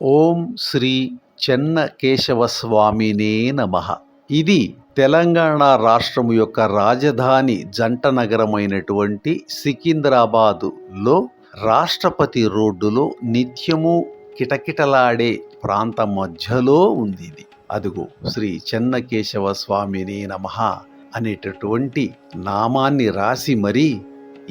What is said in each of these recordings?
ఓం శ్రీ చెన్నకేశవస్వామినే నమః. ఇది తెలంగాణ రాష్ట్రం యొక్క రాజధాని జంట నగరమైనటువంటి సికింద్రాబాదులో రాష్ట్రపతి రోడ్డులో నిత్యము కిటకిటలాడే ప్రాంతం మధ్యలో ఉంది ఇది. అదుగో శ్రీ చెన్నకేశవ స్వామినే నమః అనేటటువంటి నామాన్ని రాసి మరీ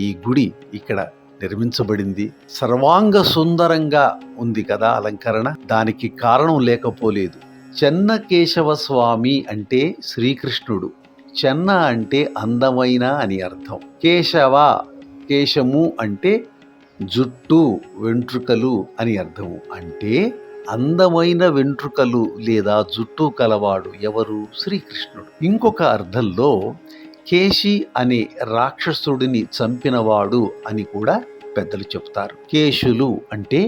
ఈ గుడి ఇక్కడ నిర్మించబడింది. సర్వాంగ సుందరంగా ఉంది కదా అలంకరణ. దానికి కారణం లేకపోలేదు. చెన్నకేశవ స్వామి అంటే శ్రీకృష్ణుడు. చెన్న అంటే అందమైన అని అర్థం. కేశవ, కేశము అంటే జుట్టు, వెంట్రుకలు అని అర్థము. అంటే అందమైన వెంట్రుకలు లేదా జుట్టు కలవాడు ఎవరు? శ్రీకృష్ణుడు. ఇంకొక అర్థంలో కేశి అనే రాక్షసుడిని చంపినవాడు అని కూడా పెద్దలు చెప్తారు. కేశులు అంటే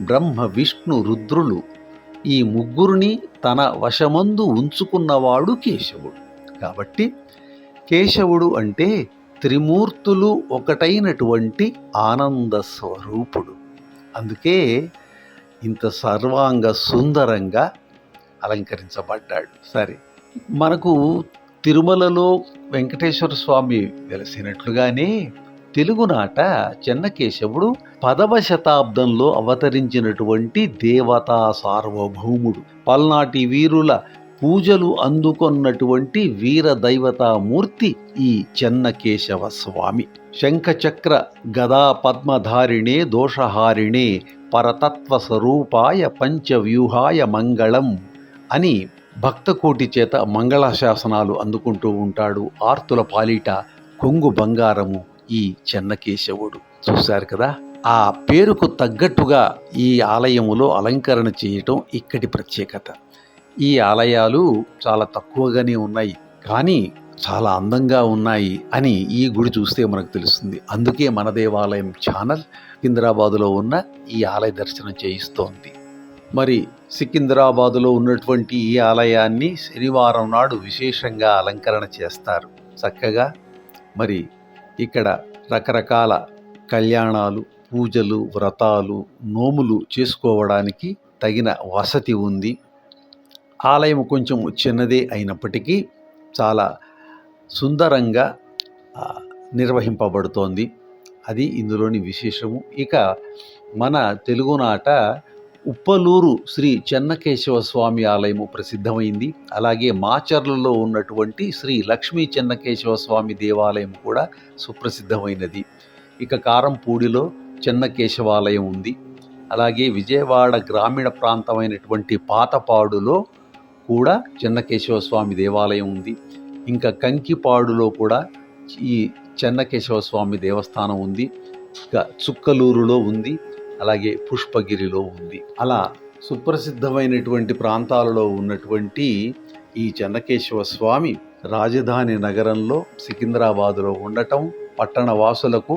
బ్రహ్మ, విష్ణు, రుద్రులు ఈ ముగ్గురిని తన వశమందు ఉంచుకున్నవాడు కేశవుడు. కాబట్టి కేశవుడు అంటే త్రిమూర్తులు ఒకటైనటువంటి ఆనంద స్వరూపుడు. అందుకే ఇంత సర్వాంగ సుందరంగా అలంకరించబడ్డాడు. సరే, మనకు తిరుమలలో వెంకటేశ్వర స్వామి వెలసినట్లుగానే తెలుగునాట చెన్నకేశవుడు 10వ శతాబ్దంలో అవతరించినటువంటి దేవతా సార్వభౌముడు. పల్నాటి వీరుల పూజలు అందుకొన్నటువంటి వీర దైవతామూర్తి ఈ చెన్నకేశవ స్వామి. శంఖచక్ర గదా పద్మధారిణే దోషహారిణే పరతత్వ స్వరూపాయ పంచవ్యూహాయ మంగళం అని భక్తకోటి చేత మంగళాశాసనాలు అందుకుంటూ ఉంటాడు. ఆర్తుల పాలిట కొంగు బంగారము ఈ చెన్నకేశవుడు. చూశారు కదా, ఆ పేరుకు తగ్గట్టుగా ఈ ఆలయములో అలంకరణ చేయటం ఇక్కడి ప్రత్యేకత. ఈ ఆలయాలు చాలా తక్కువగానే ఉన్నాయి, కానీ చాలా అందంగా ఉన్నాయి అని ఈ గుడి చూస్తే మనకు తెలుస్తుంది. అందుకే మన దేవాలయం ఛానల్ సికింద్రాబాదులో ఉన్న ఈ ఆలయ దర్శనం చేయిస్తోంది. మరి సికింద్రాబాదులో ఉన్నటువంటి ఈ ఆలయాన్ని శనివారం నాడు విశేషంగా అలంకరణ చేస్తారు చక్కగా. మరి ఇక్కడ రకరకాల కళ్యాణాలు, పూజలు, వ్రతాలు, నోములు చేసుకోవడానికి తగిన వసతి ఉంది. ఆలయం కొంచెం చిన్నదే అయినప్పటికీ చాలా సుందరంగా నిర్వహింపబడుతోంది. అది ఇందులోని విశేషము. ఇక మన తెలుగునాట ఉప్పలూరు శ్రీ చెన్నకేశవ స్వామి ఆలయము ప్రసిద్ధమైంది. అలాగే మాచర్లలో ఉన్నటువంటి శ్రీ లక్ష్మీ చెన్నకేశవ స్వామి దేవాలయం కూడా సుప్రసిద్ధమైనది. ఇక కారంపూడిలో చెన్నకేశవాలయం ఉంది. అలాగే విజయవాడ గ్రామీణ ప్రాంతమైనటువంటి పాతపాడులో కూడా చెన్నకేశవ స్వామి దేవాలయం ఉంది. ఇంకా కంకిపాడులో కూడా ఈ చెన్నకేశవ స్వామి దేవస్థానం ఉంది. ఇక చుక్కలూరులో ఉంది. అలాగే పుష్పగిరిలో ఉంది. అలా సుప్రసిద్ధమైనటువంటి ప్రాంతాలలో ఉన్నటువంటి ఈ చెన్నకేశవ స్వామి రాజధాని నగరంలో సికింద్రాబాదులో ఉండటం పట్టణ వాసులకు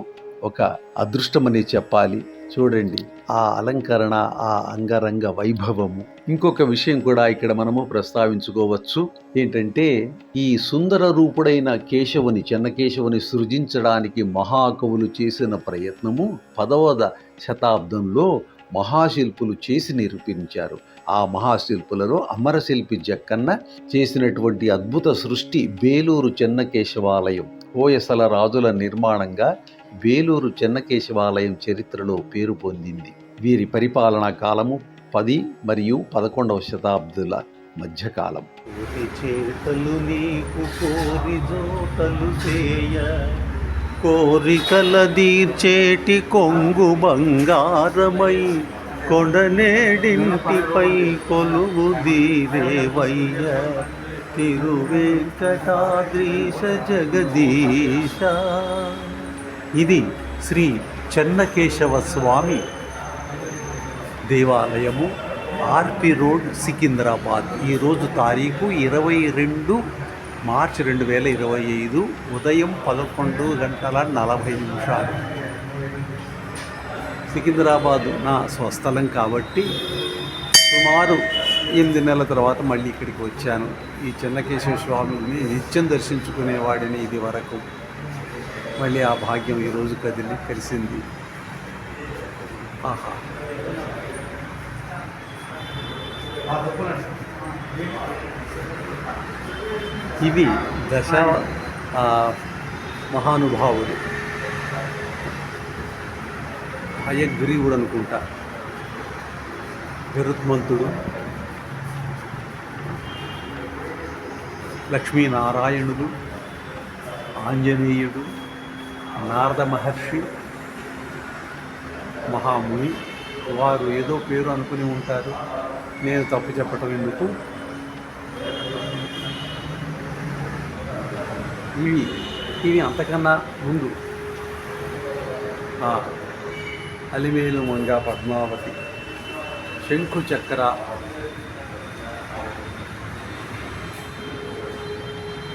ఒక అదృష్టమని చెప్పాలి. చూడండి ఆ అలంకరణ, ఆ అంగరంగ వైభవము. ఇంకొక విషయం కూడా ఇక్కడ మనము ప్రస్తావించుకోవచ్చు. ఏంటంటే ఈ సుందర రూపుడైన కేశవుని, చెన్నకేశవుని సృజించడానికి మహాకవులు చేసిన ప్రయత్నము 10వ శతాబ్దంలో మహాశిల్పులు చేసి నిరూపించారు. ఆ మహాశిల్పులలో అమరశిల్పి జక్కన్న చేసినటువంటి అద్భుత సృష్టి బేలూరు చెన్నకేశవాలయం. హోయసల రాజుల నిర్మాణంగా బేలూరు చెన్నకేశవాలయం చరిత్రలో పేరు పొందింది. వీరి పరిపాలనా కాలము 10 మరియు 11వ శతాబ్దుల మధ్యకాలం. కోరికల తీర్చేటి కొంగు బంగారమై కొండనేడింటిపై కొలువు దీరేవయ్య తిరువేంకటాద్రీశ జగదీశ. ఇది శ్రీ చెన్నకేశవ స్వామి దేవాలయము, ఆర్పి రోడ్, సికింద్రాబాద్. ఈరోజు తారీఖు 22 మార్చి 2025 ఉదయం 11:40 సికింద్రాబాదు నా స్వస్థలం కాబట్టి సుమారు 8 నెలల తర్వాత మళ్ళీ ఇక్కడికి వచ్చాను. ఈ చెన్నకేశవ స్వామిని నిత్యం దర్శించుకునేవాడిని ఇది వరకు. మళ్ళీ ఆ భాగ్యం ఈరోజు కలిసింది. ఆహా, ఇది దశ మహానుభావులు హయగ్రీవుడు అనుకుంటా, గరుత్మంతుడు, లక్ష్మీనారాయణుడు, ఆంజనేయుడు, నారద మహర్షి, మహాముని. వారు ఏదో పేరు అనుకుని ఉంటారు, నేను తప్పు చెప్పటం ఎందుకు. ఇవి అంతకన్నా ముందు అలిమేలు మంగ, పద్మావతి, శంఖు చక్ర,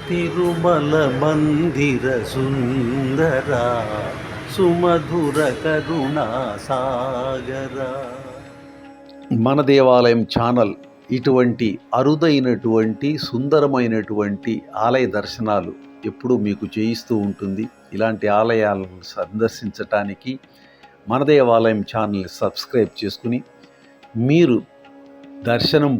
తిరుమల మందిర సుందర, సుమధుర కరుణా సాగర. మన దేవాలయం ఛానల్ ఇటువంటి అరుదైనటువంటి సుందరమైనటువంటి ఆలయ దర్శనాలు ఎప్పుడూ మీకు చేయిస్తూ ఉంటుంది. ఇలాంటి ఆలయాలను సందర్శించటానికి మన దేవాలయం ఛానల్ని సబ్స్క్రైబ్ చేసుకుని మీరు దర్శనం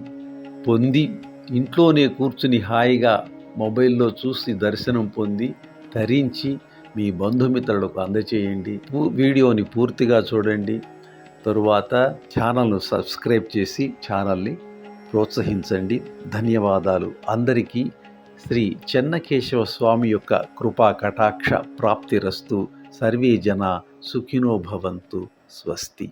పొంది ఇంట్లోనే కూర్చుని హాయిగా మొబైల్లో చూసి దర్శనం పొంది ధరించి మీ బంధుమిత్రులకు అందచేయండి. వీడియోని పూర్తిగా చూడండి. తరువాత ఛానల్ను సబ్స్క్రైబ్ చేసి ఛానల్ని ప్రోత్సహించండి. ధన్యవాదాలు. అందరికీ శ్రీ చెన్నకేశవ స్వామి యొక్క కృపా కటాక్ష ప్రాప్తిరస్తు. సర్వే జన సుఖినో భవంతు. స్వస్తి.